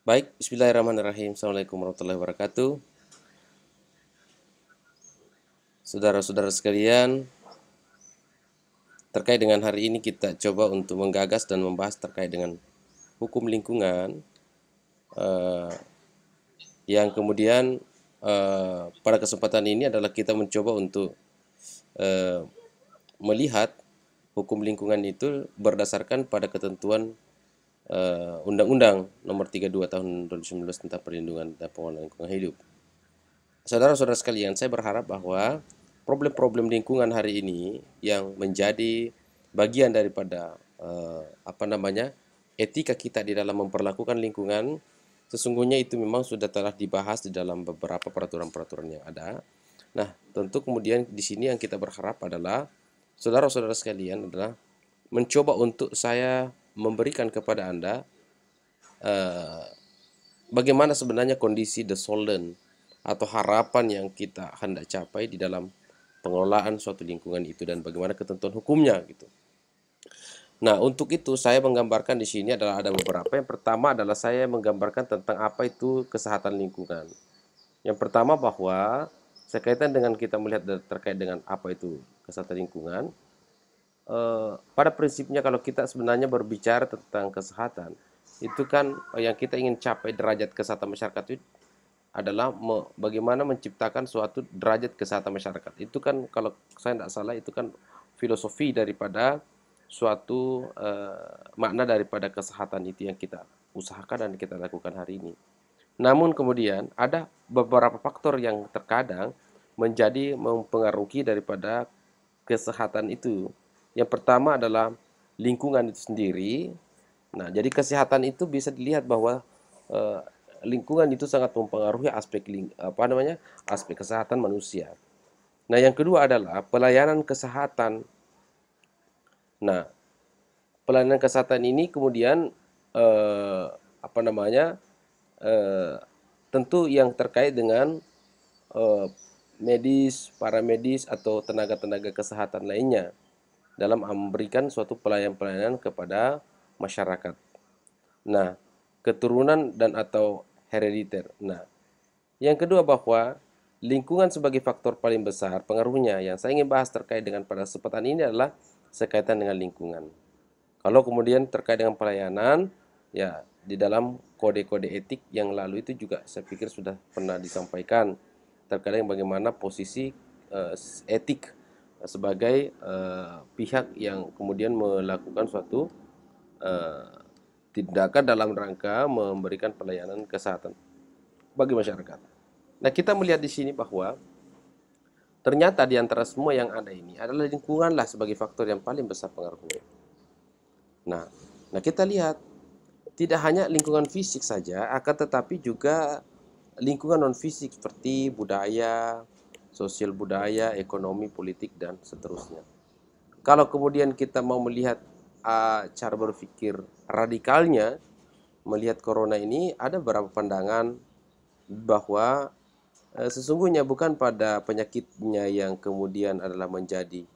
Baik, bismillahirrahmanirrahim. Assalamualaikum warahmatullahi wabarakatuh. Saudara-saudara sekalian, terkait dengan hari ini kita coba untuk menggagas dan membahas terkait dengan hukum lingkungan eh, yang kemudian pada kesempatan ini adalah kita mencoba untuk eh, melihat hukum lingkungan itu berdasarkan pada ketentuan Undang-Undang Nomor 32 Tahun 2019 tentang perlindungan dan pengelolaan lingkungan hidup. Saudara-saudara sekalian, saya berharap bahwa problem-problem lingkungan hari ini yang menjadi bagian daripada etika kita di dalam memperlakukan lingkungan, sesungguhnya itu memang sudah telah dibahas di dalam beberapa peraturan-peraturan yang ada. Nah, tentu kemudian di sini yang kita berharap adalah saudara-saudara sekalian adalah mencoba untuk saya memberikan kepada Anda eh, bagaimana sebenarnya kondisi the solent atau harapan yang kita hendak capai di dalam pengelolaan suatu lingkungan itu dan bagaimana ketentuan hukumnya gitu. Nah, untuk itu saya menggambarkan di sini adalah ada beberapa. Yang pertama adalah saya menggambarkan tentang apa itu kesehatan lingkungan. Yang pertama bahwa sekaitan dengan kita melihat terkait dengan apa itu kesehatan lingkungan, pada prinsipnya kalau kita sebenarnya berbicara tentang kesehatan, itu kan yang kita ingin capai derajat kesehatan masyarakat itu adalah bagaimana menciptakan suatu derajat kesehatan masyarakat. Itu kan kalau saya tidak salah itu kan filosofi daripada suatu makna daripada kesehatan itu yang kita usahakan dan kita lakukan hari ini. Namun kemudian ada beberapa faktor yang terkadang menjadi mempengaruhi daripada kesehatan itu. Yang pertama adalah lingkungan itu sendiri. Nah, jadi kesehatan itu bisa dilihat bahwa eh, lingkungan itu sangat mempengaruhi aspek kesehatan manusia. Nah, yang kedua adalah pelayanan kesehatan. Nah, pelayanan kesehatan ini kemudian eh, apa namanya eh, tentu yang terkait dengan eh, medis, paramedis atau tenaga-tenaga kesehatan lainnya dalam memberikan suatu pelayanan-pelayanan kepada masyarakat. Nah, keturunan dan atau herediter. Nah, yang kedua bahwa lingkungan sebagai faktor paling besar pengaruhnya yang saya ingin bahas terkait dengan pada kesempatan ini adalah sekaitan dengan lingkungan. Kalau kemudian terkait dengan pelayanan, ya di dalam kode-kode etik yang lalu itu juga saya pikir sudah pernah disampaikan terkait dengan bagaimana posisi etik sebagai pihak yang kemudian melakukan suatu eh, tindakan dalam rangka memberikan pelayanan kesehatan bagi masyarakat. Nah, kita melihat di sini bahwa ternyata di antara semua yang ada ini adalah lingkunganlah sebagai faktor yang paling besar pengaruhnya. Nah, nah kita lihat tidak hanya lingkungan fisik saja, akan tetapi juga lingkungan non fisik seperti budaya, sosial budaya, ekonomi, politik dan seterusnya. Kalau kemudian kita mau melihat cara berpikir radikalnya melihat corona ini ada beberapa pandangan bahwa sesungguhnya bukan pada penyakitnya yang kemudian adalah menjadi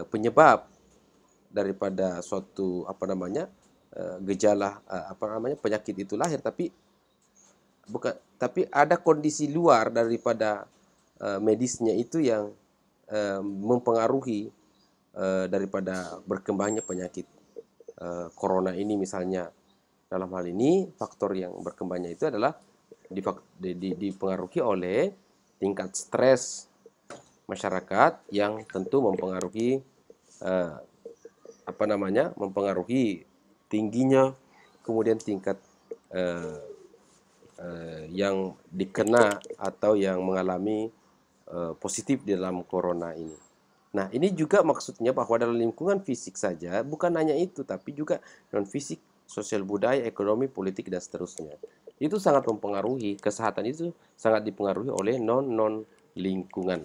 penyebab daripada suatu gejala penyakit itu lahir, tapi bukan, tapi ada kondisi luar daripada medisnya itu yang mempengaruhi daripada berkembangnya penyakit corona ini. Misalnya dalam hal ini faktor yang berkembangnya itu adalah dipengaruhi oleh tingkat stres masyarakat yang tentu mempengaruhi eh, mempengaruhi tingginya kemudian tingkat eh, yang dikena atau yang mengalami positif di dalam corona ini. Nah, ini juga maksudnya bahwa dalam lingkungan fisik saja bukan hanya itu, tapi juga non fisik, sosial budaya, ekonomi, politik dan seterusnya. Itu sangat mempengaruhi kesehatan, itu sangat dipengaruhi oleh non lingkungan,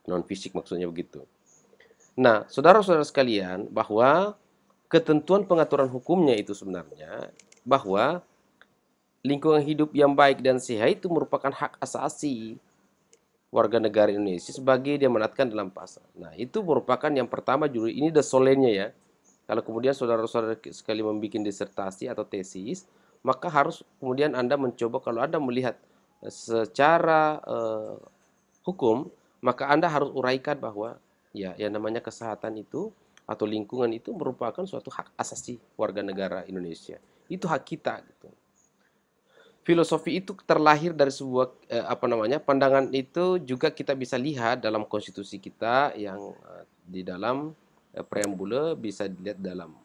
non fisik maksudnya begitu. Nah, saudara-saudara sekalian, bahwa ketentuan pengaturan hukumnya itu sebenarnya bahwa lingkungan hidup yang baik dan sehat itu merupakan hak asasi warga negara Indonesia sebagai dia menetapkan dalam pasal. Nah, itu merupakan yang pertama judul ini the solennya ya. Kalau kemudian saudara-saudara sekali membuat disertasi atau tesis, maka harus kemudian Anda mencoba, kalau Anda melihat secara hukum, maka Anda harus uraikan bahwa ya yang namanya kesehatan itu atau lingkungan itu merupakan suatu hak asasi warga negara Indonesia. Itu hak kita gitu. Filosofi itu terlahir dari sebuah pandangan itu juga kita bisa lihat dalam konstitusi kita yang di dalam preambule bisa dilihat dalam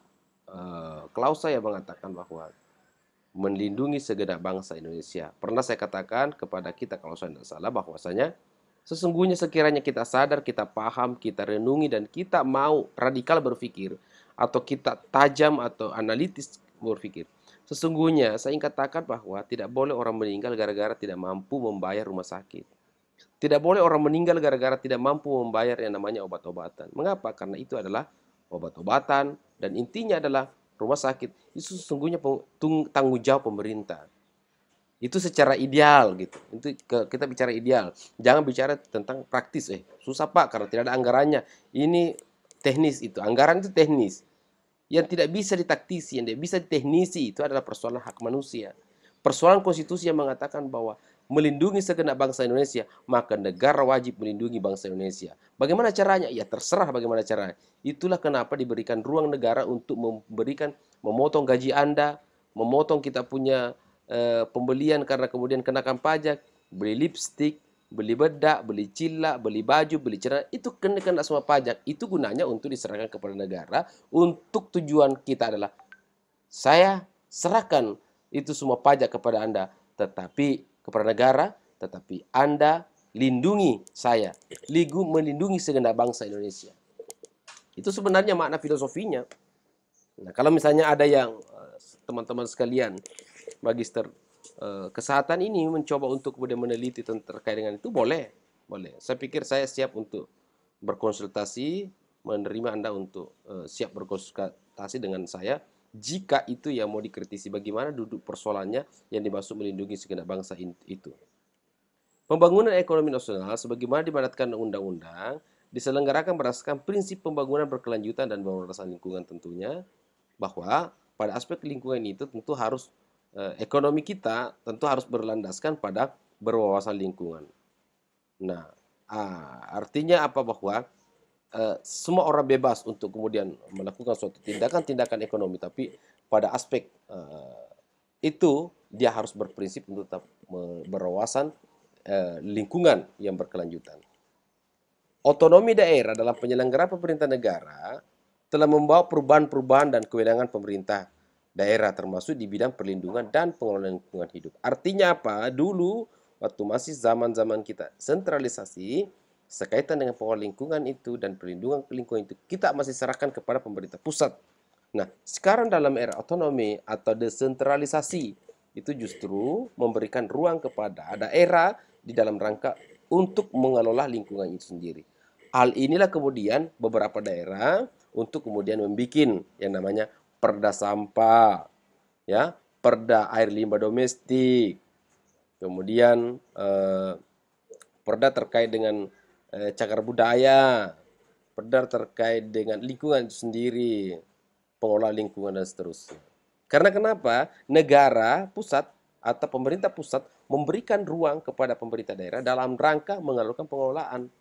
klausa yang mengatakan bahwa melindungi segenap bangsa Indonesia. Pernah saya katakan kepada kita kalau saya tidak salah bahwasanya sesungguhnya sekiranya kita sadar, kita paham, kita renungi dan kita mau radikal berpikir atau kita tajam atau analitis berpikir, sesungguhnya saya ingin katakan bahwa tidak boleh orang meninggal gara-gara tidak mampu membayar rumah sakit. Tidak boleh orang meninggal gara-gara tidak mampu membayar yang namanya obat-obatan. Mengapa? Karena itu adalah obat-obatan dan intinya adalah rumah sakit. Itu sesungguhnya tanggung jawab pemerintah. Itu secara ideal gitu. Itu kita bicara ideal. Jangan bicara tentang praktis. Susah Pak karena tidak ada anggarannya. Ini teknis itu. Anggaran itu teknis. Yang tidak bisa ditaktisi, yang tidak bisa diteknisi itu adalah persoalan hak manusia. Persoalan konstitusi yang mengatakan bahwa melindungi segenap bangsa Indonesia, maka negara wajib melindungi bangsa Indonesia. Bagaimana caranya? Ya terserah bagaimana caranya. Itulah kenapa diberikan ruang negara untuk memotong gaji Anda, memotong kita punya pembelian karena kemudian kenakan pajak, beli lipstik, beli bedak, beli cilak, beli baju, beli celana, itu kenakan semua pajak. Itu gunanya untuk diserahkan kepada negara. Untuk tujuan kita adalah saya serahkan itu semua pajak kepada Anda, tetapi kepada negara, tetapi Anda lindungi saya, melindungi segenap bangsa Indonesia. Itu sebenarnya makna filosofinya. Nah, kalau misalnya ada yang teman-teman sekalian magister kesehatan ini mencoba untuk kemudian meneliti terkait dengan itu, boleh. Saya pikir saya siap untuk berkonsultasi, menerima Anda untuk siap berkonsultasi dengan saya jika itu yang mau dikritisi, bagaimana duduk persoalannya yang dimaksud melindungi segenap bangsa itu. Pembangunan ekonomi nasional sebagaimana dimandatkan undang-undang diselenggarakan berdasarkan prinsip pembangunan berkelanjutan dan pemerataan lingkungan tentunya, bahwa pada aspek lingkungan itu tentu harus ekonomi kita tentu harus berlandaskan pada berwawasan lingkungan. Nah, artinya apa? Bahwa semua orang bebas untuk kemudian melakukan suatu tindakan-tindakan ekonomi, tapi pada aspek itu dia harus berprinsip untuk tetap berwawasan lingkungan yang berkelanjutan. Otonomi daerah dalam penyelenggaraan pemerintah negara telah membawa perubahan-perubahan dan kewenangan pemerintah daerah termasuk di bidang perlindungan dan pengelolaan lingkungan hidup. Artinya apa? Dulu waktu masih zaman-zaman kita sentralisasi sekaitan dengan pengelolaan lingkungan itu dan perlindungan lingkungan itu kita masih serahkan kepada pemerintah pusat. Nah, sekarang dalam era otonomi atau desentralisasi itu justru memberikan ruang kepada daerah di dalam rangka untuk mengelola lingkungan itu sendiri. Hal inilah kemudian beberapa daerah untuk kemudian membuat yang namanya perda sampah, ya, perda air limbah domestik, kemudian perda terkait dengan cagar budaya, perda terkait dengan lingkungan itu sendiri, pengelola lingkungan dan seterusnya. Karena kenapa? Negara pusat atau pemerintah pusat memberikan ruang kepada pemerintah daerah dalam rangka mengalukan pengelolaan.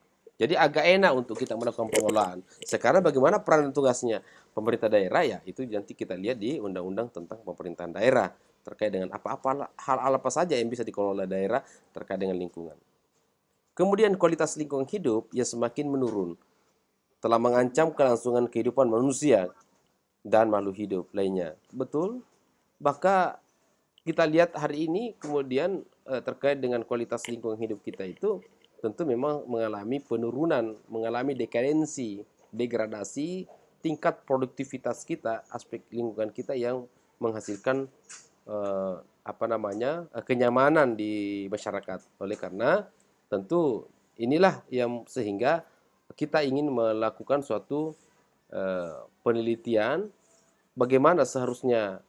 Jadi agak enak untuk kita melakukan pengelolaan. Sekarang bagaimana peran dan tugasnya pemerintah daerah, ya itu nanti kita lihat di undang-undang tentang pemerintahan daerah terkait dengan hal apa saja yang bisa dikelola daerah terkait dengan lingkungan. Kemudian kualitas lingkungan hidup yang semakin menurun telah mengancam kelangsungan kehidupan manusia dan makhluk hidup lainnya. Betul? Bahkan kita lihat hari ini kemudian terkait dengan kualitas lingkungan hidup kita itu tentu memang mengalami penurunan, mengalami dekadensi, degradasi tingkat produktivitas kita, aspek lingkungan kita yang menghasilkan kenyamanan di masyarakat. Oleh karena tentu inilah yang sehingga kita ingin melakukan suatu penelitian bagaimana seharusnya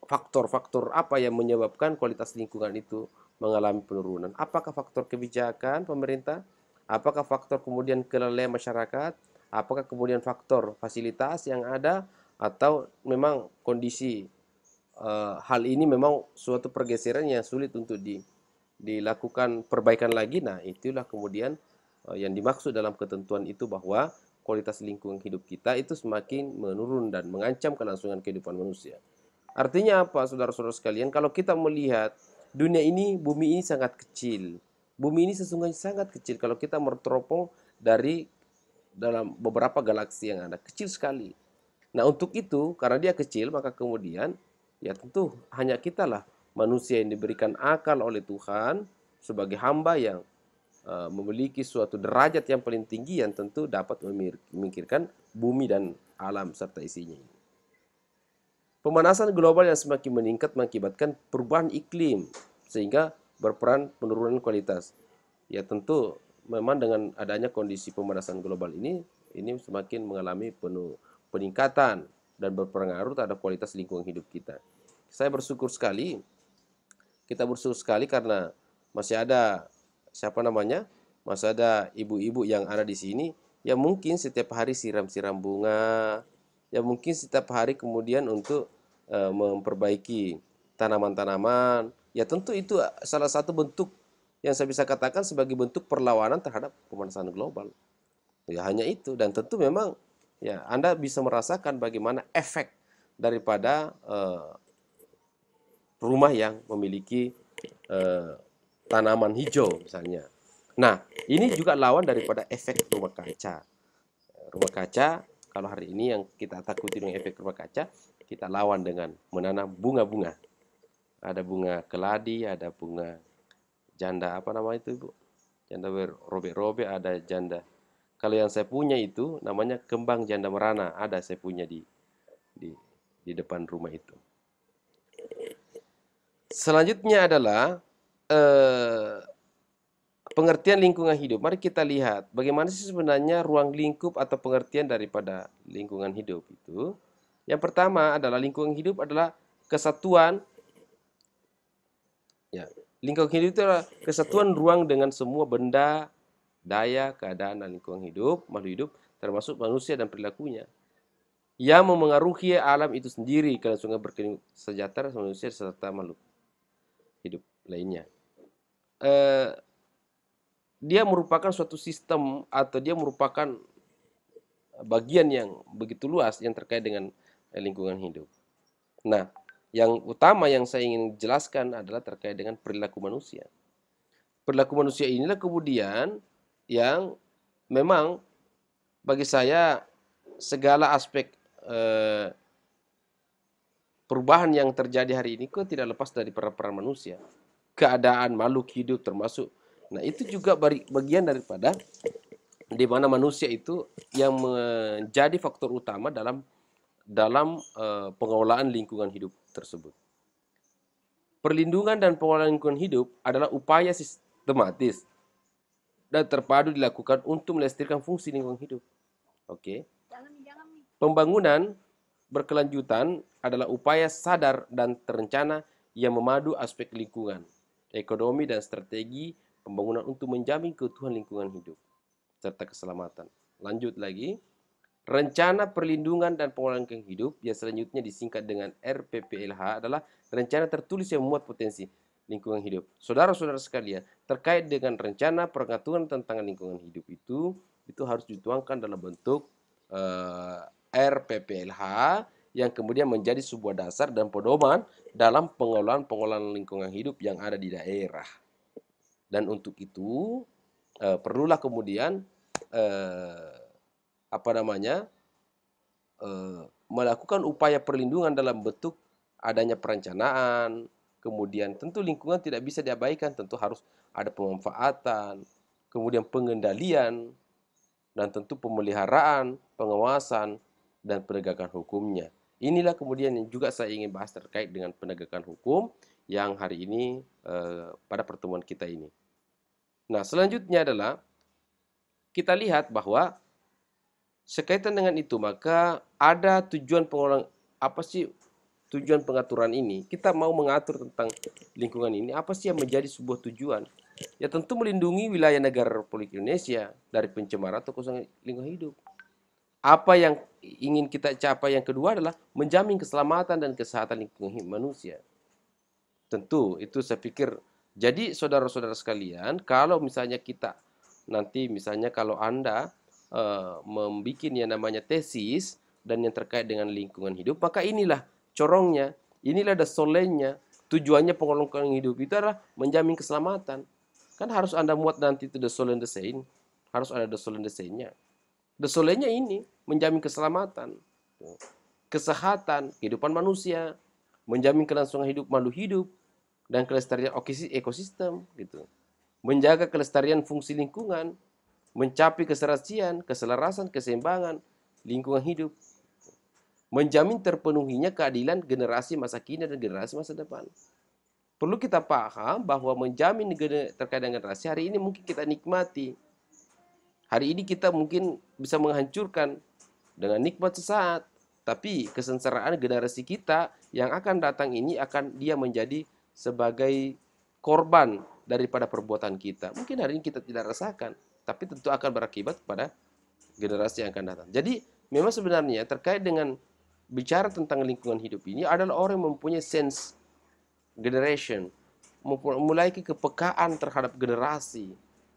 faktor-faktor apa yang menyebabkan kualitas lingkungan itu mengalami penurunan. Apakah faktor kebijakan pemerintah? Apakah faktor kemudian kelalaian masyarakat? Apakah kemudian faktor fasilitas yang ada? Atau memang kondisi hal ini memang suatu pergeseran yang sulit untuk dilakukan perbaikan lagi. Nah, itulah kemudian yang dimaksud dalam ketentuan itu bahwa kualitas lingkungan hidup kita itu semakin menurun dan mengancam kelangsungan kehidupan manusia. Artinya apa, saudara-saudara sekalian? Kalau kita melihat dunia ini, bumi ini sangat kecil. Bumi ini sesungguhnya sangat kecil kalau kita meneropong dari dalam beberapa galaksi yang ada, kecil sekali. Nah, untuk itu, karena dia kecil, maka kemudian ya tentu hanya kitalah manusia yang diberikan akal oleh Tuhan sebagai hamba yang memiliki suatu derajat yang paling tinggi yang tentu dapat memikirkan bumi dan alam serta isinya. Pemanasan global yang semakin meningkat mengakibatkan perubahan iklim sehingga berperan penurunan kualitas. Ya tentu memang dengan adanya kondisi pemanasan global ini semakin mengalami peningkatan dan berpengaruh terhadap kualitas lingkungan hidup kita. Saya bersyukur sekali, kita bersyukur sekali karena masih ada masih ada ibu-ibu yang ada di sini yang mungkin setiap hari siram-siram bunga, ya mungkin setiap hari kemudian untuk memperbaiki tanaman-tanaman. Ya tentu itu salah satu bentuk yang saya bisa katakan sebagai bentuk perlawanan terhadap pemanasan global. Ya hanya itu, dan tentu memang ya Anda bisa merasakan bagaimana efek daripada rumah yang memiliki tanaman hijau misalnya. Nah, ini juga lawan daripada efek rumah kaca. Rumah kaca, kalau hari ini yang kita takuti dengan efek rumah kaca, kita lawan dengan menanam bunga-bunga. Ada bunga keladi, ada bunga janda apa nama itu, Bu? Janda robek-robek, ada janda. Kalau yang saya punya itu namanya kembang janda merana, ada saya punya di depan rumah itu. Selanjutnya adalah pengertian lingkungan hidup. Mari kita lihat bagaimana sih sebenarnya ruang lingkup atau pengertian daripada lingkungan hidup itu. Yang pertama adalah lingkungan hidup adalah kesatuan. Ya, lingkungan hidup itu adalah kesatuan ruang dengan semua benda, daya, keadaan, dan lingkungan hidup, makhluk hidup, termasuk manusia dan perilakunya, yang memengaruhi alam itu sendiri, kelangsungan berkehidupan sejahtera manusia serta makhluk hidup lainnya. Dia merupakan suatu sistem atau dia merupakan bagian yang begitu luas yang terkait dengan lingkungan hidup. Nah, yang utama yang saya ingin jelaskan adalah terkait dengan perilaku manusia. Perilaku manusia inilah kemudian yang memang bagi saya segala aspek perubahan yang terjadi hari ini kok tidak lepas dari peran manusia. Keadaan makhluk hidup termasuk. Nah, itu juga bagian daripada di mana manusia itu yang menjadi faktor utama dalam pengelolaan lingkungan hidup tersebut. Perlindungan dan pengelolaan lingkungan hidup adalah upaya sistematis dan terpadu dilakukan untuk melestarikan fungsi lingkungan hidup. Oke. Pembangunan berkelanjutan adalah upaya sadar dan terencana yang memadu aspek lingkungan, ekonomi, dan strategi pembangunan untuk menjamin keutuhan lingkungan hidup serta keselamatan. Lanjut lagi, rencana perlindungan dan pengelolaan lingkungan hidup yang selanjutnya disingkat dengan RPPLH adalah rencana tertulis yang memuat potensi lingkungan hidup. Saudara-saudara sekalian, terkait dengan rencana pengaturan tentang lingkungan hidup itu harus dituangkan dalam bentuk RPPLH yang kemudian menjadi sebuah dasar dan pedoman dalam pengelolaan lingkungan hidup yang ada di daerah. Dan untuk itu perlulah kemudian melakukan upaya perlindungan dalam bentuk adanya perencanaan. Kemudian tentu lingkungan tidak bisa diabaikan, tentu harus ada pemanfaatan, kemudian pengendalian, dan tentu pemeliharaan, pengawasan, dan penegakan hukumnya. Inilah kemudian yang juga saya ingin bahas terkait dengan penegakan hukum yang hari ini pada pertemuan kita ini. Nah, selanjutnya adalah kita lihat bahwa sekaitan dengan itu maka ada tujuan pengelolaan. Apa sih tujuan pengaturan ini? Kita mau mengatur tentang lingkungan ini, apa sih yang menjadi sebuah tujuan? Ya tentu melindungi wilayah negara Republik Indonesia dari pencemaran atau kerusakan lingkungan hidup. Apa yang ingin kita capai yang kedua adalah menjamin keselamatan dan kesehatan lingkungan manusia. Tentu itu saya pikir. Jadi saudara-saudara sekalian, kalau misalnya kita nanti misalnya kalau Anda membuat yang namanya tesis dan yang terkait dengan lingkungan hidup, maka inilah corongnya, inilah desolennya, tujuannya pengelolaan hidup itu adalah menjamin keselamatan. Kan harus Anda muat nanti itu desolen desain, harus ada desolen desainnya. Desolennya ini menjamin keselamatan, kesehatan, kehidupan manusia, menjamin kelangsungan hidup makhluk hidup, dan kelestarian ekosistem gitu. Menjaga kelestarian fungsi lingkungan, mencapai keselarasan, keseimbangan lingkungan hidup, menjamin terpenuhinya keadilan generasi masa kini dan generasi masa depan. Perlu kita paham bahwa menjamin terkait dengan generasi hari ini mungkin kita nikmati. Hari ini kita mungkin bisa menghancurkan dengan nikmat sesaat, tapi kesengsaraan generasi kita yang akan datang ini akan dia menjadi sebagai korban daripada perbuatan kita. Mungkin hari ini kita tidak rasakan, tapi tentu akan berakibat pada generasi yang akan datang. Jadi memang sebenarnya terkait dengan bicara tentang lingkungan hidup ini adalah orang yang mempunyai sense generation, mulai kepekaan terhadap generasi.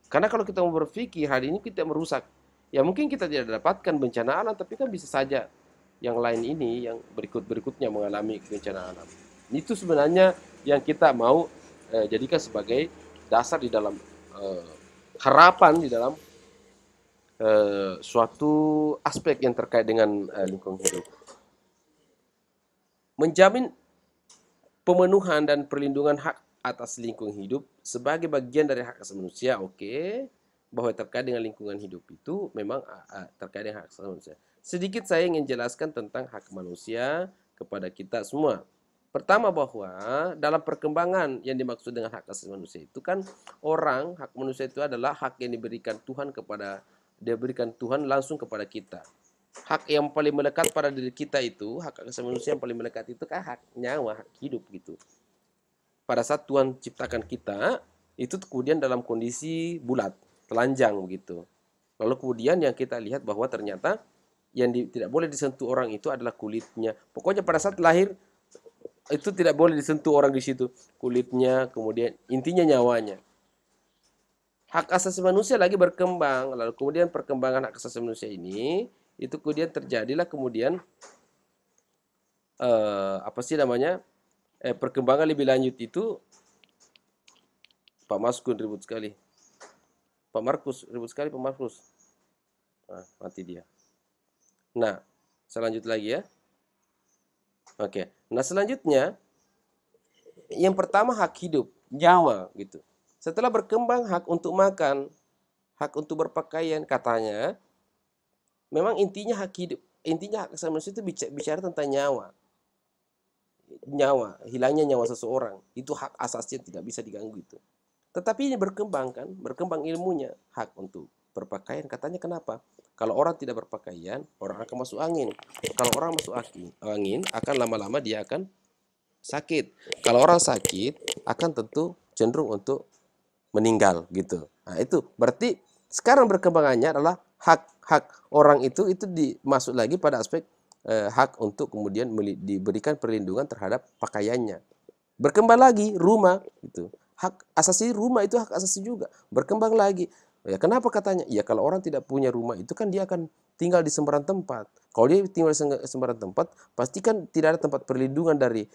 Karena kalau kita mau berpikir hari ini kita merusak, ya mungkin kita tidak dapatkan bencana alam, tapi kan bisa saja yang lain ini, yang berikutnya mengalami bencana alam. Itu sebenarnya yang kita mau jadikan sebagai dasar di dalam harapan di dalam suatu aspek yang terkait dengan lingkungan hidup. Menjamin pemenuhan dan perlindungan hak atas lingkungan hidup sebagai bagian dari hak asasi manusia, oke. Bahwa terkait dengan lingkungan hidup itu memang terkait dengan hak asasi manusia. Sedikit saya ingin jelaskan tentang hak manusia kepada kita semua. Pertama, bahwa dalam perkembangan yang dimaksud dengan hak asasi manusia itu kan hak manusia itu adalah hak yang diberikan Tuhan langsung kepada kita. Hak yang paling melekat pada diri kita itu, hak asasi manusia yang paling melekat itu kan hak nyawa, hak hidup gitu. Pada saat Tuhan ciptakan kita, itu kemudian dalam kondisi bulat, telanjang begitu. Lalu kemudian yang kita lihat bahwa ternyata yang tidak boleh disentuh orang itu adalah kulitnya. Pokoknya pada saat lahir itu tidak boleh disentuh orang di situ, kulitnya, kemudian intinya nyawanya. Hak asasi manusia lagi berkembang, lalu kemudian perkembangan hak asasi manusia ini itu kemudian terjadilah kemudian perkembangan lebih lanjut itu. Pak Maskun ribut sekali. Pak Markus ribut sekali, Pak Markus. Nah, mati dia. Nah, selanjut lagi ya. Oke. Nah, selanjutnya yang pertama hak hidup, nyawa gitu. Setelah berkembang hak untuk makan, hak untuk berpakaian, katanya memang intinya hak hidup, intinya hak asasi manusia itu bicara tentang nyawa. Hilangnya nyawa seseorang, itu hak asasi yang tidak bisa diganggu itu. Tetapi ini berkembang kan, berkembang ilmunya, hak untuk berpakaian. Katanya kenapa? Kalau orang tidak berpakaian, orang akan masuk angin. Kalau orang masuk angin, akan lama-lama dia akan sakit. Kalau orang sakit, akan tentu cenderung untuk meninggal gitu. Nah, itu berarti sekarang berkembangannya adalah hak orang itu dimasuk lagi pada aspek hak untuk kemudian diberikan perlindungan terhadap pakaiannya. Berkembang lagi rumah itu. Hak asasi rumah itu hak asasi juga. Berkembang lagi. Ya, kenapa katanya? Ya kalau orang tidak punya rumah itu kan dia akan tinggal di sembarang tempat. Kalau dia tinggal di sembarang tempat, pasti kan tidak ada tempat perlindungan dari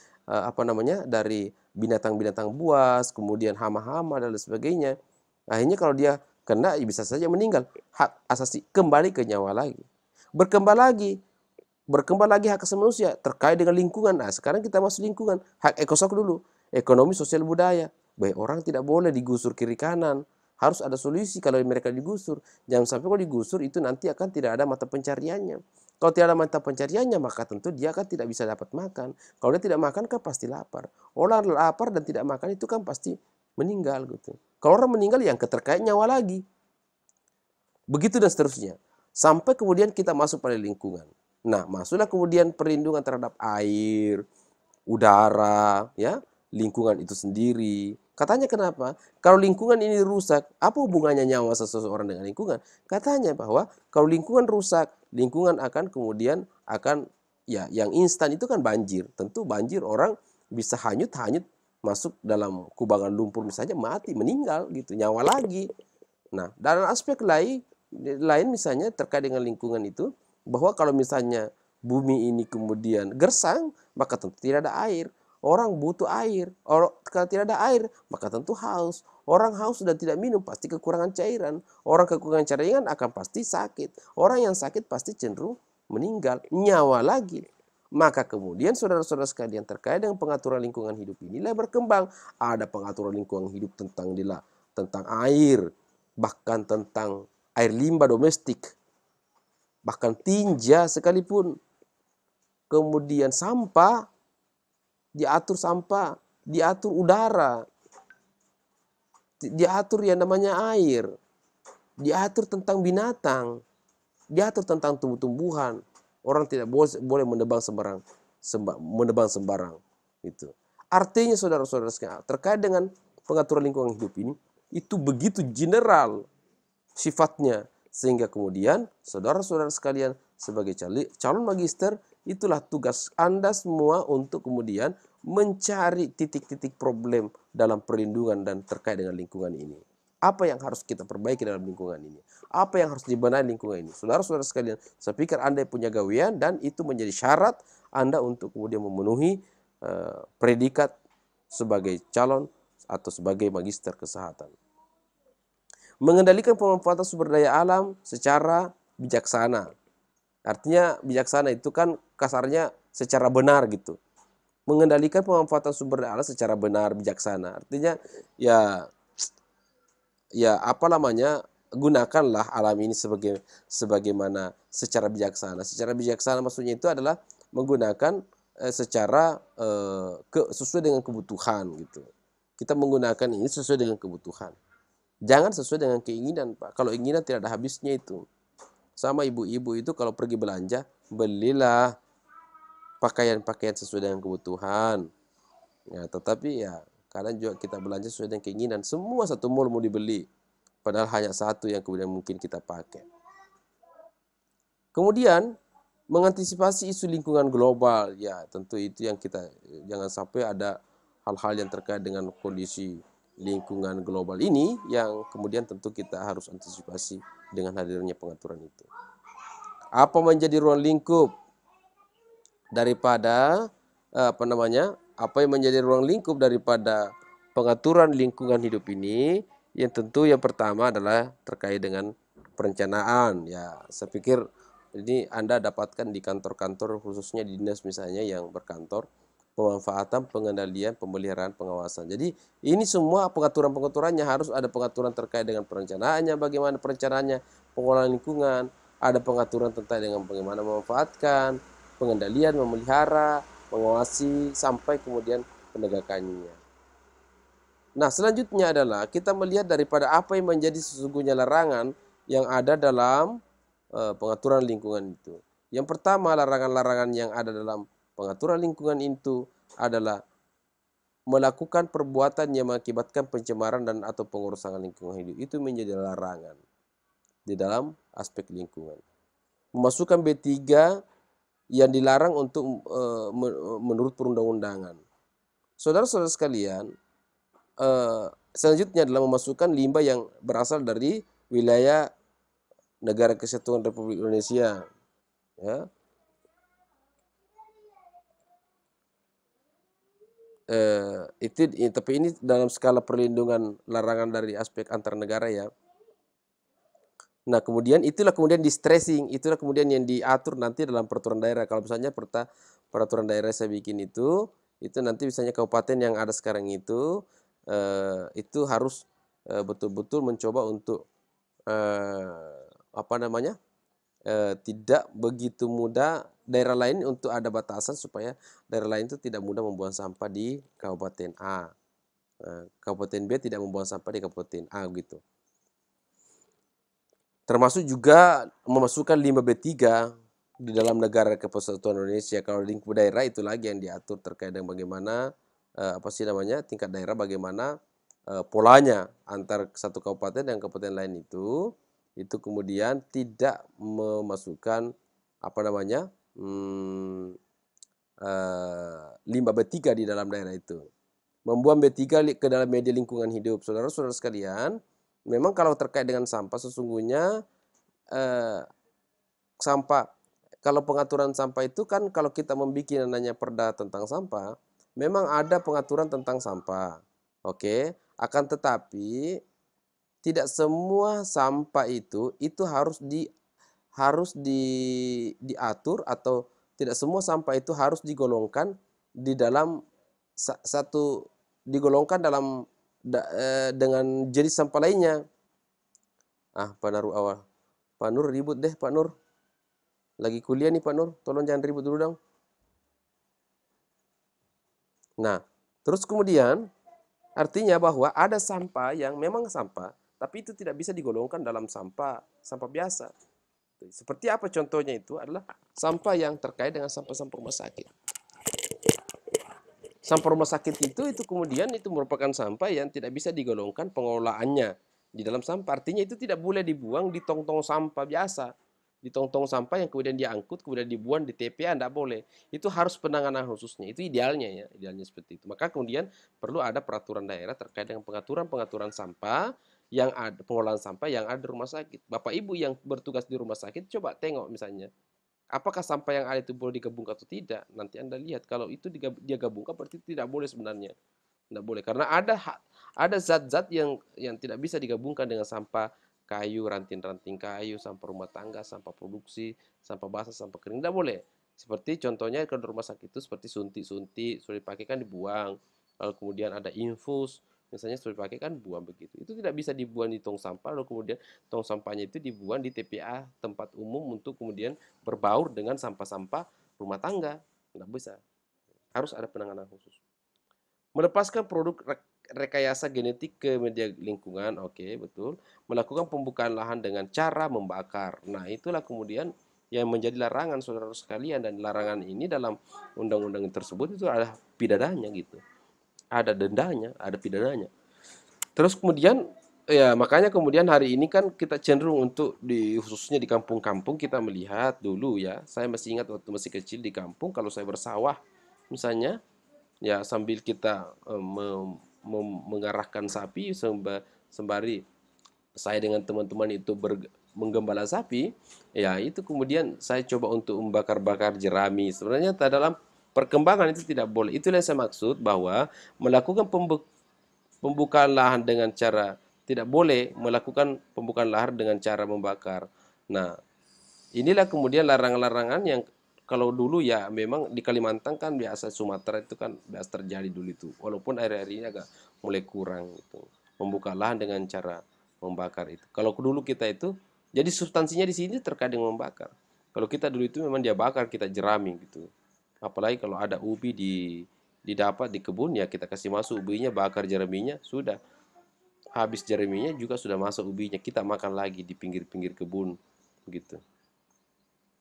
dari binatang-binatang buas, kemudian hama-hama dan lain sebagainya. Akhirnya kalau dia kena, ya bisa saja meninggal. Hak asasi kembali ke nyawa lagi. Berkembang lagi hak asasi manusia terkait dengan lingkungan. Nah, sekarang kita masuk lingkungan. Hak ekosok dulu. Ekonomi, sosial, budaya. Baik, orang tidak boleh digusur kiri kanan. Harus ada solusi kalau mereka digusur. Jangan sampai kalau digusur itu nanti akan tidak ada mata pencariannya. Kalau tidak ada mata pencariannya, maka tentu dia kan tidak bisa dapat makan. Kalau dia tidak makan kan pasti lapar. Orang lapar dan tidak makan itu kan pasti meninggal gitu. Kalau orang meninggal yang terkait nyawa lagi. Begitu dan seterusnya. Sampai kemudian kita masuk pada lingkungan. Nah, masuklah kemudian perlindungan terhadap air, udara, ya, lingkungan itu sendiri. Katanya kenapa? Kalau lingkungan ini rusak, apa hubungannya nyawa seseorang dengan lingkungan? Katanya bahwa kalau lingkungan rusak, lingkungan akan kemudian akan, ya, yang instan itu kan banjir. Tentu banjir orang bisa hanyut masuk dalam kubangan lumpur misalnya, mati, meninggal gitu, nyawa lagi. Nah, dalam aspek lain misalnya terkait dengan lingkungan itu, bahwa kalau misalnya bumi ini kemudian gersang, maka tentu tidak ada air. Orang butuh air. Kalau tidak ada air, maka tentu haus. Orang haus dan tidak minum pasti kekurangan cairan. Orang kekurangan cairan akan pasti sakit. Orang yang sakit pasti cenderung meninggal, nyawa lagi. Maka kemudian saudara-saudara sekalian, terkait dengan pengaturan lingkungan hidup inilah berkembang. Ada pengaturan lingkungan hidup tentang air, bahkan tentang air limbah domestik, bahkan tinja sekalipun. Kemudian sampah, diatur udara, diatur yang namanya air, diatur tentang binatang, diatur tentang tumbuh-tumbuhan. Orang tidak boleh menebang sembarang. Itu. Artinya saudara-saudara sekalian, terkait dengan pengaturan lingkungan hidup ini, itu begitu general sifatnya, sehingga kemudian saudara-saudara sekalian sebagai calon magister, itulah tugas Anda semua untuk kemudian mencari titik-titik problem dalam perlindungan dan terkait dengan lingkungan ini. Apa yang harus kita perbaiki dalam lingkungan ini? Apa yang harus dibenahi lingkungan ini? Saudara-saudara sekalian, saya pikir Anda punya gawean dan itu menjadi syarat Anda untuk kemudian memenuhi predikat sebagai calon atau sebagai magister kesehatan. Mengendalikan pemanfaatan sumber daya alam secara bijaksana. Artinya bijaksana itu kan kasarnya secara benar gitu. Mengendalikan pemanfaatan sumber daya alam secara benar, bijaksana. Artinya ya apa namanya, gunakanlah alam ini sebagaimana secara bijaksana. Secara bijaksana maksudnya itu adalah menggunakan secara sesuai dengan kebutuhan gitu. Kita menggunakan ini sesuai dengan kebutuhan. Jangan sesuai dengan keinginan, Pak. Kalau keinginan tidak ada habisnya itu. Sama ibu-ibu itu kalau pergi belanja, belilah pakaian-pakaian sesuai dengan kebutuhan. Ya, tetapi ya kadang juga kita belanja sesuai dengan keinginan. Semua satu mall mau dibeli. Padahal hanya satu yang kemudian mungkin kita pakai. Kemudian mengantisipasi isu lingkungan global. Ya, tentu itu yang kita jangan sampai ada hal-hal yang terkait dengan kondisi lingkungan global ini yang kemudian tentu kita harus antisipasi dengan hadirnya pengaturan itu. Apa menjadi ruang lingkup daripada apa yang menjadi ruang lingkup daripada pengaturan lingkungan hidup ini? Yang tentu yang pertama adalah terkait dengan perencanaan. Ya, saya pikir ini Anda dapatkan di kantor-kantor, khususnya di dinas misalnya yang berkantor, pemanfaatan, pengendalian, pemeliharaan, pengawasan. Jadi ini semua pengaturan-pengaturannya harus ada pengaturan terkait dengan perencanaannya, bagaimana perencanaannya, pengelolaan lingkungan, ada pengaturan tentang dengan bagaimana memanfaatkan, pengendalian, memelihara, mengawasi, sampai kemudian penegakannya. Nah, selanjutnya adalah kita melihat daripada apa yang menjadi sesungguhnya larangan yang ada dalam pengaturan lingkungan itu. Yang pertama, larangan-larangan yang ada dalam pengaturan lingkungan itu adalah melakukan perbuatan yang mengakibatkan pencemaran dan atau pengerusakan lingkungan hidup. Itu menjadi larangan di dalam aspek lingkungan. Memasukkan B3 yang dilarang untuk menurut perundang-undangan. Saudara-saudara sekalian, selanjutnya adalah memasukkan limbah yang berasal dari wilayah Negara Kesatuan Republik Indonesia. Ya. Tapi ini dalam skala perlindungan larangan dari aspek antar negara ya. Nah, kemudian itulah kemudian di stressing, itulah kemudian yang diatur nanti dalam peraturan daerah. Kalau misalnya peraturan daerah saya bikin itu nanti misalnya kabupaten yang ada sekarang itu harus betul-betul mencoba untuk tidak begitu mudah daerah lain untuk ada batasan supaya daerah lain itu tidak mudah membuang sampah di kabupaten A. Kabupaten B tidak membuang sampah di kabupaten A gitu. Termasuk juga memasukkan limbah B3 di dalam negara kesatuan Indonesia. Kalau lingkup daerah itu lagi yang diatur terkait dengan bagaimana tingkat daerah, bagaimana polanya antar satu kabupaten dan kabupaten lain itu kemudian tidak memasukkan apa namanya limbah B3 di dalam daerah itu. Membuang B3 ke dalam media lingkungan hidup. Saudara-saudara sekalian, memang kalau terkait dengan sampah sesungguhnya sampah, kalau pengaturan sampah itu kan kalau kita membuat namanya perda tentang sampah, memang ada pengaturan tentang sampah. Oke, akan tetapi tidak semua sampah itu diatur, atau tidak semua sampah itu harus digolongkan di dalam satu, digolongkan dalam dengan jenis sampah lainnya. Pak Nur ribut deh, Pak Nur. Lagi kuliah nih Pak Nur, tolong jangan ribut dulu dong. Nah, terus kemudian artinya bahwa ada sampah yang memang sampah, tapi itu tidak bisa digolongkan dalam sampah biasa. Seperti apa contohnya? Itu adalah sampah yang terkait dengan sampah-sampah rumah sakit. Sampah rumah sakit itu kemudian itu merupakan sampah yang tidak bisa digolongkan pengelolaannya di dalam sampah. Artinya itu tidak boleh dibuang di tong-tong sampah biasa. Di tong-tong sampah yang kemudian diangkut, kemudian dibuang di TPA, tidak boleh. Itu harus penanganan khususnya. Itu idealnya ya, idealnya seperti itu. Maka kemudian perlu ada peraturan daerah terkait dengan pengaturan sampah yang ada, pengelolaan sampah yang ada di rumah sakit. Bapak Ibu yang bertugas di rumah sakit, coba tengok misalnya, apakah sampah yang ada itu boleh digabungkan atau tidak? Nanti Anda lihat, kalau itu dia gabungkan berarti tidak boleh sebenarnya. Tidak boleh, karena ada zat-zat yang tidak bisa digabungkan dengan sampah kayu, ranting-ranting kayu, sampah rumah tangga, sampah produksi, sampah basah, sampah kering, tidak boleh. Seperti contohnya kalau di rumah sakit itu seperti suntik-suntik, sudah dipakai kan dibuang. Lalu kemudian ada infus, misalnya sudah dipakai kan buang begitu. Itu tidak bisa dibuang di tong sampah, lalu kemudian tong sampahnya itu dibuang di TPA, tempat umum, untuk kemudian berbaur dengan sampah-sampah rumah tangga. Tidak bisa. Harus ada penanganan khusus. Melepaskan produk rekayasa genetik ke media lingkungan, oke, betul. Melakukan pembukaan lahan dengan cara membakar. Nah, itulah kemudian yang menjadi larangan, saudara sekalian, dan larangan ini dalam undang-undang tersebut itu ada pidananya gitu. Ada dendanya, ada pidananya. Terus kemudian ya makanya kemudian hari ini kan kita cenderung untuk khususnya di kampung-kampung kita melihat dulu ya. Saya masih ingat waktu masih kecil di kampung, kalau saya bersawah misalnya, ya sambil kita mengarahkan sapi sembari saya dengan teman-teman itu menggembala sapi, ya itu kemudian saya coba untuk membakar-bakar jerami. Sebenarnya dalam perkembangan itu tidak boleh. Itulah yang saya maksud, bahwa melakukan pembukaan lahan dengan cara, tidak boleh melakukan pembukaan lahan dengan cara membakar. Nah, inilah kemudian larangan-larangan yang kalau dulu ya memang di Kalimantan kan biasa, Sumatera itu kan biasa terjadi dulu itu. Walaupun akhir-akhir ini agak mulai kurang itu. Membuka lahan dengan cara membakar itu. Kalau dulu kita itu, jadi substansinya di sini terkait dengan membakar. Kalau kita dulu itu memang dia bakar, kita jerami gitu. Apalagi kalau ada ubi didapat di kebun, ya kita kasih masuk ubinya, bakar jeraminya, sudah. Habis jeraminya juga sudah masuk ubinya, kita makan lagi di pinggir-pinggir kebun gitu.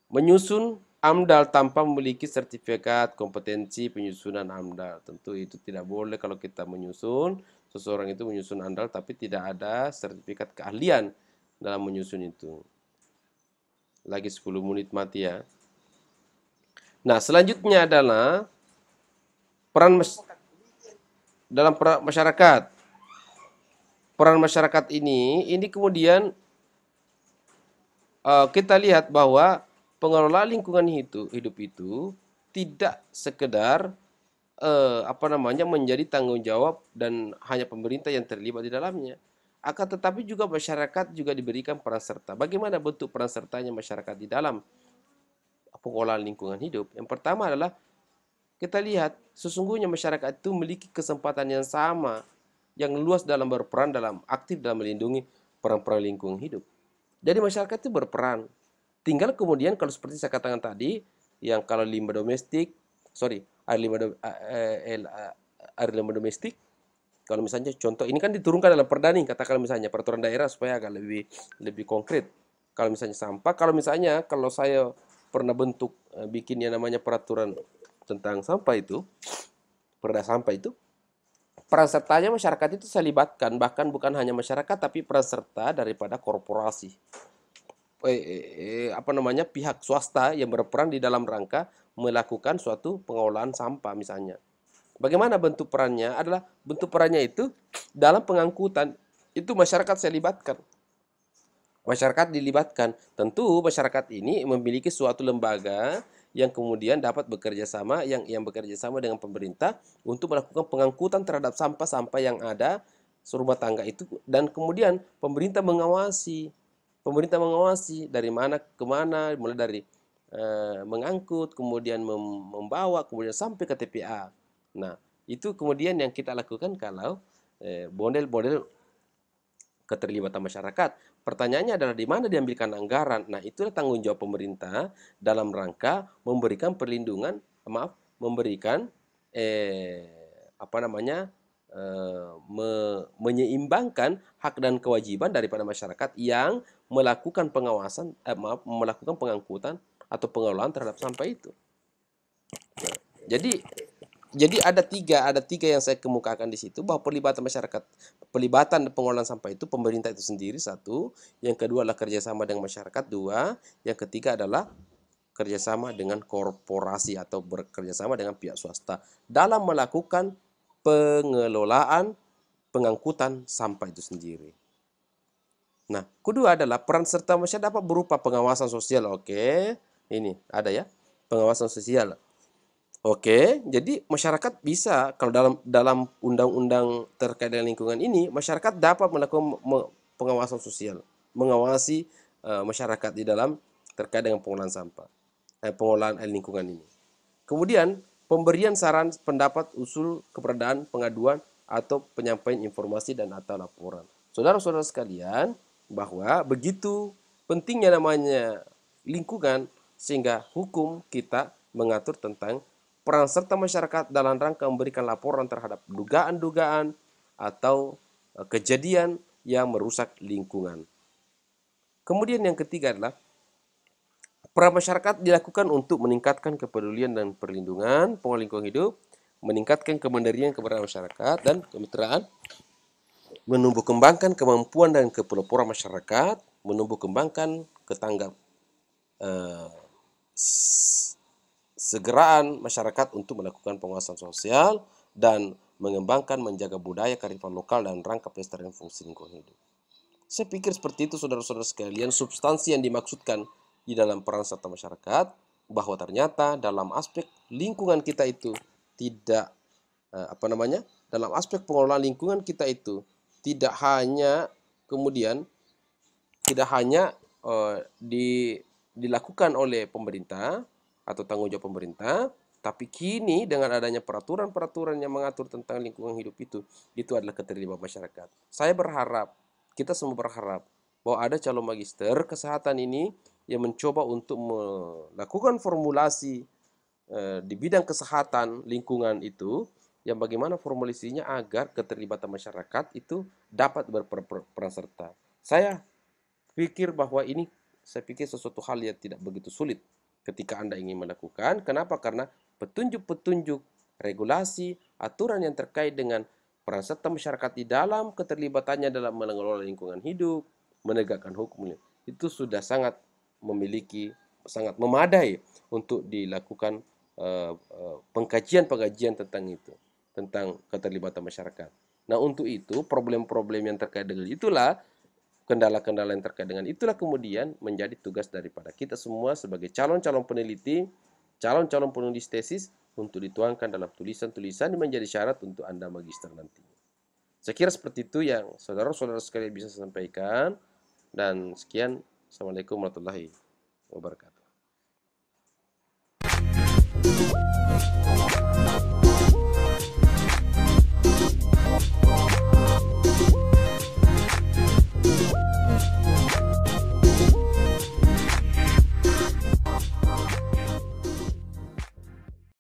Menyusun AMDAL tanpa memiliki sertifikat kompetensi penyusunan AMDAL. Tentu itu tidak boleh kalau kita menyusun, seseorang itu menyusun AMDAL tapi tidak ada sertifikat keahlian dalam menyusun itu. Lagi 10 menit mati ya. Nah, selanjutnya adalah peran dalam masyarakat. Peran masyarakat ini kemudian kita lihat bahwa pengelola lingkungan hidup itu tidak sekedar menjadi tanggung jawab dan hanya pemerintah yang terlibat di dalamnya. Akan tetapi juga masyarakat juga diberikan peran serta. Bagaimana bentuk peran sertanya masyarakat di dalam pengelolaan lingkungan hidup? Yang pertama adalah kita lihat sesungguhnya masyarakat itu memiliki kesempatan yang sama, yang luas dalam berperan, dalam aktif dalam melindungi peran-peran lingkungan hidup. Jadi masyarakat itu berperan. Tinggal kemudian kalau seperti saya katakan tadi, yang kalau limbah domestik, air limbah domestik, kalau misalnya contoh ini kan diturunkan dalam perda nih, katakan misalnya peraturan daerah supaya agak lebih konkret. Kalau misalnya sampah, kalau saya pernah bentuk bikin yang namanya peraturan tentang sampah itu, perda sampah itu, peran sertanya masyarakat itu saya libatkan, bahkan bukan hanya masyarakat tapi peran serta daripada korporasi. pihak swasta yang berperan di dalam rangka melakukan suatu pengelolaan sampah misalnya. Bagaimana bentuk perannya? Adalah bentuk perannya itu dalam pengangkutan itu masyarakat saya libatkan. Masyarakat dilibatkan. Tentu masyarakat ini memiliki suatu lembaga yang kemudian dapat bekerja sama, yang bekerja sama dengan pemerintah untuk melakukan pengangkutan terhadap sampah-sampah yang ada serumah tangga itu, dan kemudian pemerintah mengawasi. Pemerintah mengawasi dari mana ke mana, mulai dari mengangkut, kemudian membawa, kemudian sampai ke TPA. Nah, itu kemudian yang kita lakukan kalau model-model keterlibatan masyarakat. Pertanyaannya adalah di mana diambilkan anggaran. Nah, itulah tanggung jawab pemerintah dalam rangka memberikan perlindungan, memberikan menyeimbangkan hak dan kewajiban daripada masyarakat yang melakukan pengawasan, melakukan pengangkutan atau pengelolaan terhadap sampah itu. Nah, jadi ada tiga yang saya kemukakan di situ, bahwa pelibatan masyarakat, pelibatan pengelolaan sampah itu pemerintah itu sendiri satu, yang kedua adalah kerjasama dengan masyarakat dua, yang ketiga adalah kerjasama dengan korporasi atau bekerjasama dengan pihak swasta dalam melakukan pengelolaan pengangkutan sampah itu sendiri. Nah, kedua adalah peran serta masyarakat dapat berupa pengawasan sosial. Oke, ini ada ya, pengawasan sosial. Oke, jadi masyarakat bisa, kalau dalam undang-undang terkait dengan lingkungan ini, masyarakat dapat melakukan pengawasan sosial, mengawasi masyarakat di dalam terkait dengan pengelolaan sampah, pengelolaan air lingkungan ini. Kemudian pemberian saran, pendapat, usul, keberadaan, pengaduan atau penyampaian informasi dan atau laporan. Saudara-saudara sekalian, bahwa begitu pentingnya namanya lingkungan, sehingga hukum kita mengatur tentang peran serta masyarakat dalam rangka memberikan laporan terhadap dugaan-dugaan atau kejadian yang merusak lingkungan. Kemudian yang ketiga adalah peran masyarakat dilakukan untuk meningkatkan kepedulian dan perlindungan pengelola lingkungan hidup, meningkatkan kemandirian kepada masyarakat dan kemitraan, menumbuh kembangkan kemampuan dan kepeloporan masyarakat, menumbuh kembangkan segeraan masyarakat untuk melakukan penguasaan sosial dan mengembangkan menjaga budaya kearifan lokal dan rangka pelestarian fungsi lingkungan hidup. Saya pikir seperti itu saudara-saudara sekalian substansi yang dimaksudkan di dalam peran serta masyarakat, bahwa ternyata dalam aspek lingkungan kita itu tidak dalam aspek pengelolaan lingkungan kita itu tidak hanya dilakukan oleh pemerintah atau tanggung jawab pemerintah, tapi kini dengan adanya peraturan-peraturan yang mengatur tentang lingkungan hidup itu adalah keterlibatan masyarakat. Saya berharap, kita semua berharap, bahwa ada calon magister kesehatan ini yang mencoba untuk melakukan formulasi di bidang kesehatan lingkungan itu, yang bagaimana formulasinya agar keterlibatan masyarakat itu dapat berperan serta. Saya pikir bahwa ini, saya pikir sesuatu hal yang tidak begitu sulit ketika Anda ingin melakukan. Kenapa? Karena petunjuk-petunjuk, regulasi, aturan yang terkait dengan peran serta masyarakat di dalam keterlibatannya dalam mengelola lingkungan hidup, menegakkan hukum, itu sudah sangat memadai untuk dilakukan pengkajian-pengkajian tentang itu, tentang keterlibatan masyarakat. Nah, untuk itu problem-problem yang terkait dengan itulah, kendala-kendala yang terkait dengan itulah kemudian menjadi tugas daripada kita semua sebagai calon-calon peneliti, calon-calon penulis tesis, untuk dituangkan dalam tulisan-tulisan yang menjadi syarat untuk Anda magister nantinya. Saya kira seperti itu yang saudara-saudara sekalian bisa saya sampaikan, dan sekian. Assalamualaikum warahmatullahi wabarakatuh.